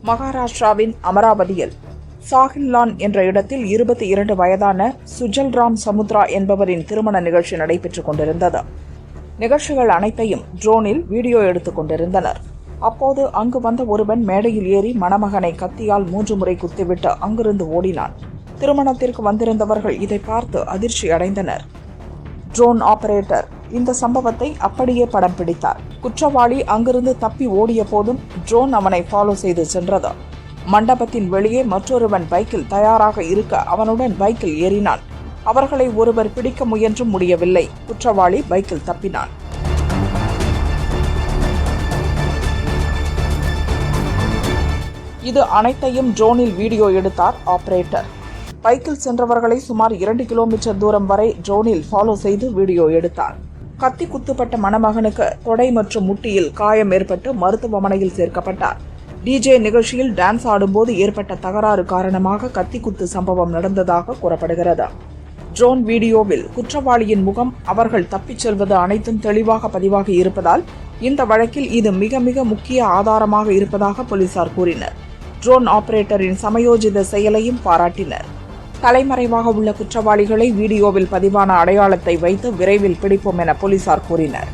மகாராஷ்டிராவின் அமராவதியில் சாஹில்லான் என்ற இடத்தில் 22 வயதான சுஜல்ராம் சமுத்ரா என்பவரின் திருமண நிகழ்ச்சி நடைபெற்றுக் கொண்டிருந்தது. நிகழ்ச்சிகள் அனைத்தையும் ட்ரோனில் வீடியோ எடுத்துக் கொண்டிருந்தனர். அப்போது அங்கு வந்த ஒருவன் மேடையில் ஏறி மணமகனை கத்தியால் 3 முறை குத்திவிட்டு அங்கிருந்து ஓடினான். திருமணத்திற்கு வந்திருந்தவர்கள் இதை பார்த்து அதிர்ச்சி அடைந்தனர். ட்ரோன் ஆபரேட்டர் இந்த சம்பவத்தை அப்படியே படம் பிடித்தார். குற்றவாளி அங்கிருந்து தப்பி ஓடிய போதும் ட்ரோன் அவனை ஃபாலோ செய்து சென்றது. மண்டபத்தின் வெளியே மற்றொருவன் பைக்கில் தயாராக இருக்க அவனுடன் பைக்கில் ஏறினான். அவர்களை ஒருவர் பிடிக்க முயன்றும் முடியவில்லை. குற்றவாளி பைக்கில் தப்பினான். இது அனைத்தையும் ட்ரோனில் வீடியோ எடுத்தார் ஆபரேட்டர். பைக்கில் சென்றவர்களை சுமார் 2 கிலோமீட்டர் தூரம் வரை ட்ரோனில் ஃபாலோ செய்து வீடியோ எடுத்தார். கத்தி குத்துப்பட்ட மணமகனுக்கு தொடை மற்றும் முட்டியில் காயம் ஏற்பட்டு மருத்துவமனையில் சேர்க்கப்பட்டார். டிஜே நிகழ்ச்சியில் டான்ஸ் ஆடும்போது ஏற்பட்ட தகராறு காரணமாக கத்தி குத்து சம்பவம் நடந்ததாக கூறப்படுகிறது. ட்ரோன் வீடியோவில் குற்றவாளியின் முகம், அவர்கள் தப்பிச் செல்வது அனைத்தும் தெளிவாக பதிவாகி இருப்பதால் இந்த வழக்கில் இது மிக மிக முக்கிய ஆதாரமாக இருப்பதாக போலீசார் கூறினர். ட்ரோன் ஆபரேட்டரின் சமயோஜித செயலையும் பாராட்டினர். தலைமறைவாக உள்ள குற்றவாளிகளை வீடியோவில் பதிவான அடையாளத்தை வைத்து விரைவில் பிடிப்போம் என போலீசார் கூறினர்.